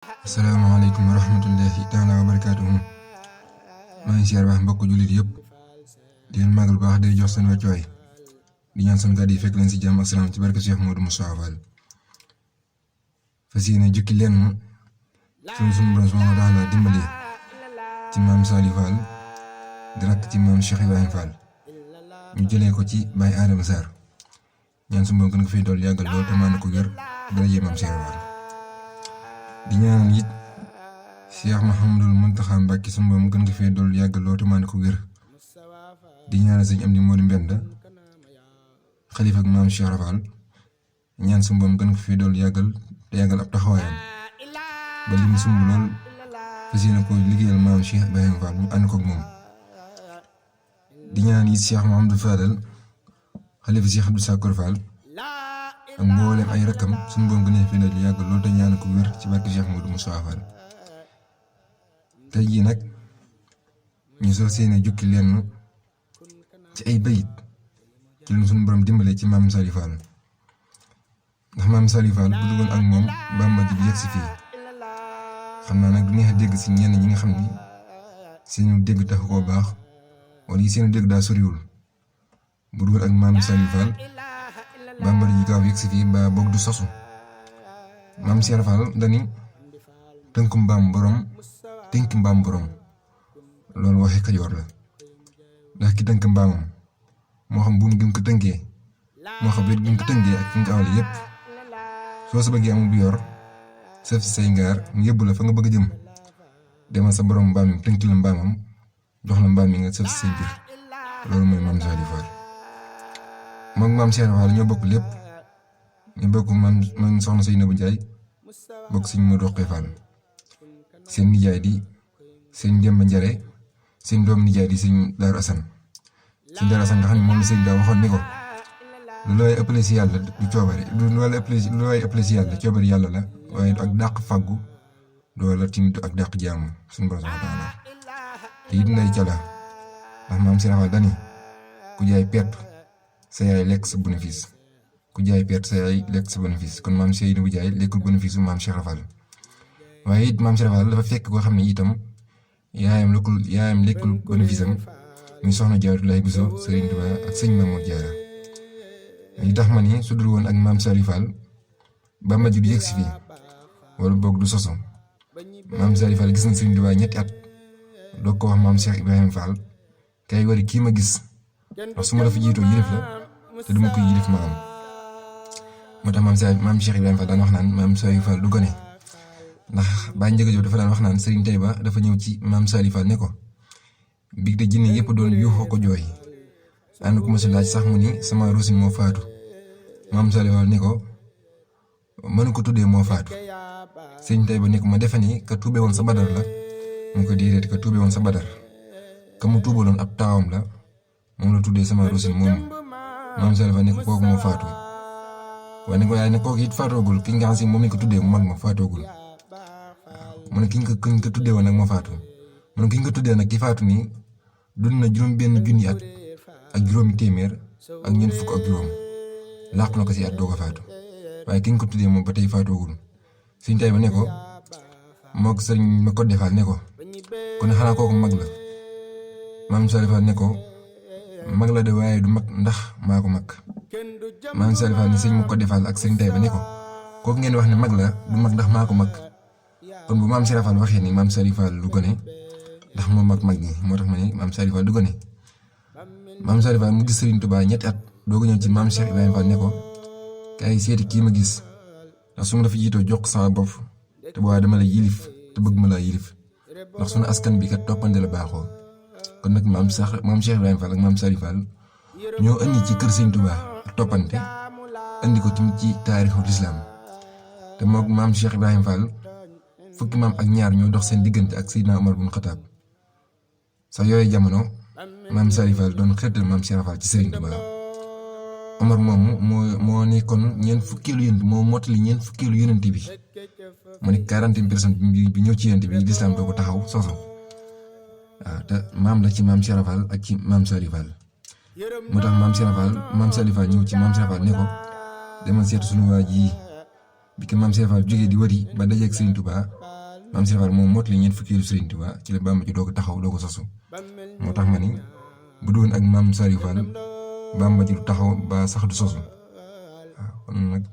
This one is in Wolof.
Assalamualaikum warahmatullahi taala wabarakatuh. maa ngi siyaar baax mbokk jullit yëpp di leen màggal baax di jox seen wàccuwaay di ñaan sunu kàddu yi fekk leen si jàmm ak salaam ci barke Cheikh Modou Moustapha Fall. fas yéene jukki leen sunu borom subhanahu wa taala dimbali ci maam Saliou Fall di rakk ci maam Cheikh Ibrahima Fall ñu jëlee ko ci Baye Adama Sarr ñaan sunu borom gën ko fay dool yàggal lool te maa na ko wér daraje maam Cheikh Fall. di ñaan it Cheikh Mouhamadul Mountakha Mbacké sunu borom gën ko fee dool yàggal lool te maa na ko wér di ñaanal sëñ Amdi Modou Mbenda xalifa ak maam Cheikh Fall ñaan sunu borom gën ko fee dool yàggal te yàggal ab taxawaayam ba lim sumb lool fas yéene ko liggéeyal maam Cheikh Ibrahima Fall ñu ànd ko ak moom. di ñaan it Cheikh Mouhamadou Fadal xalifa Cheikh Abdou Sakor Fall ak mboolem ay rakkam sunu borom gën a fee dool yàggal lool te ñaan ko wér ci barke Cheikh Modou Moustapha Fall. tey jii nag ñu soo seene jukki lenn ci ay bayit ci lu sunu borom dimbale ci maam Saliou Fall ndax maam Saliou Fall bu duggoon ak moom Bamba ji yegg si fii xam naa nag du neex a dégg si ñenn ñi nga xam ni seenu dégg taxu koo baax wala yi seenu dégg daa soriwul bu duggoon ak maam Saliou Fall Bamba ji gaaw yegg si fii ba boog du sosu maam Cheikh Fall dani tënku mbaam borom tënk mbaam borom loolu waxee Kajoor la ndax ki tënk mbaamam moo xam buum gi mu ko tënkee moo xam wet gi mu ko tënkee ak fi nga ko awale yépp soo sa bëggee amul bu yor sëf si say ngaar mu yóbbu la fa nga bëgg a jëm demal sa borom mbaam mi tënk la mbaamam jox la mbaam mi nga sëf si say mbir loolu mooy maam Saliou Fall. moom maam Cheikh Fall ñoo bokk lépp ñu bokk man soxna Seynabou Ndiaye bokk suñu Modou Rokhaya Fall seen nijaay di sëñ Demba Njare seen doom nijaay di sëñ Daaru Asan sëñ Daaru Asan nga xam ne moom la sëñ daa waxoon ni ko lu looy ëppale si yàlla du coobare lu looy ëppale si yàlla coobare yàlla la waaye du ak dàq fàggu doola timit ak dàq jaamu suñu borom subhanahu wa taala te it nday cala ndax maam Cheikh Fall dani ku jaay perte sa yaay lekk sa bénéfice ku jaay perte sa yaay lekk sa bénéfice kon maam Seydou bu jaay lekkul bénéfice bu maam Cheikh Fall waaye it maam Cheikh Fall dafa fekk koo xam ne itam yaayam lekkul bénéfice am muy soxna Jaaratullaahi Buso Sëriñ Tuubaa ak sëñ Mamour Diarra li tax ma ni su dul woon ak maam Saliou Fall Bamba ji du yegg si fii wala boog du soso maam Saliou Fall gis na Sëriñ Tuubaa ñetti at doog ko wax maam Cheikh Ibrahima Fall kay wari kii ma gis wax su ma la fa jiitoo yilif la te duma koy yilif ma am moo tax maam Cheikh Ibrahima Fall daan wax naan maam Saliou Fall du gone ndax Baye Ndiaga Diop dafa daan wax naan Serigne Taïba dafa ñëw ci maam Saliou Fall ne ko biig de jinne yëpp doon yuuxoo ko jooy ànd ko ma si laaj sax mu ni sama rusin moo faatu maam Saliou Fall ne ko mënu ko tuddee moo faatu Serigne Taïba ne ko ma defe ni ka tuube woon sa badar la mu ko déedéet ka tuube woon sa badar ka mu tuubaloon ab taawam la moom la tuddee sama rusin moomu maam Saliou Fall ne ko kooku moo faatu waaye ne kooku it faatoogul ki nga xam si moom lañ ko tuddee mu mag ma faatoogul mu ne ki ñu ko tuddee woon nag moo faatu mu ne ki ñu ko tuddee nag ki faatu nii dund na juróom benn junni at ak juróomi téeméer ak ñeent fukk ak juróom làq na ko si at doo ko faatu waaye ki ñu ko tuddee moom ba tey faatoogul Sëriñ Taïba ne ko moog sëriñ ma ko defaal ne ko kon xanaa kooku mag la maam Saliou Fall ne ko mag la de waaye du mag ndax maa ko mag maam Saliou Fall ne sëriñ ma ko defaal ak Sëriñ Taïba ne ko kooku ngeen wax ne mag la du mag ndax maa ko mag kon bu maam Cheikh Fall waxee ni maam Saliou Fall du gone ndax moo mag ñi moo tax ma ne maam Saliou Fall du gone maam Saliou Fall mu gis Serigne Touba ñetti at doogu ñëw ci maam Cheikh Ibrahima Fall ne ko kay seeti kii ma gis ndax su ma dafa jiitoo jox sama bopp te boobaa dama la yilif te bëgg ma laa yilif ndax sunu askan bi kat toppande la baaxoo kon nag maam Cheikh Ibrahima Fall ak maam Saliou Fall ñoo indi ci kër Serigne Touba ak toppante indi ko tamit ci taarixu lislaam te moog maam Cheikh Ibrahima Fall fukki maam ak ñaar ñoo dox seen diggante ak Seydina Omar bun Xataab sax yooyu jamono maam Saliou Fall doon xeetal maam Cheikh Fall ci Serigne Touba Omar moomu moo nekkoon ñeent fukkeelu yonent moo mottali ñeent fukkeelu yonent bi mu ne 40 personnes bi ñëw ci yonent bi lislaam doo ko taxaw soso waaw te maam la ci maam Cheikh Fall ak ci maam Saliou Fall moo tax maam Saliou Fall ñëw ci maam Cheikh Fall ne ko demal seetu sunu waa ji bi ko maam Cheikh Fall jógee di wëri ba dajeeg Serigne Touba maam Sëriñ Fall moom mottali ñeent fukkeelu Sëriñ Tuubaa ci la Bàmba ji doog a taxaw doog a sosu moo tax ma ni bu doon ak maam Saliou Fall Bàmba ji du taxaw ba sax du sosu waaw kon nag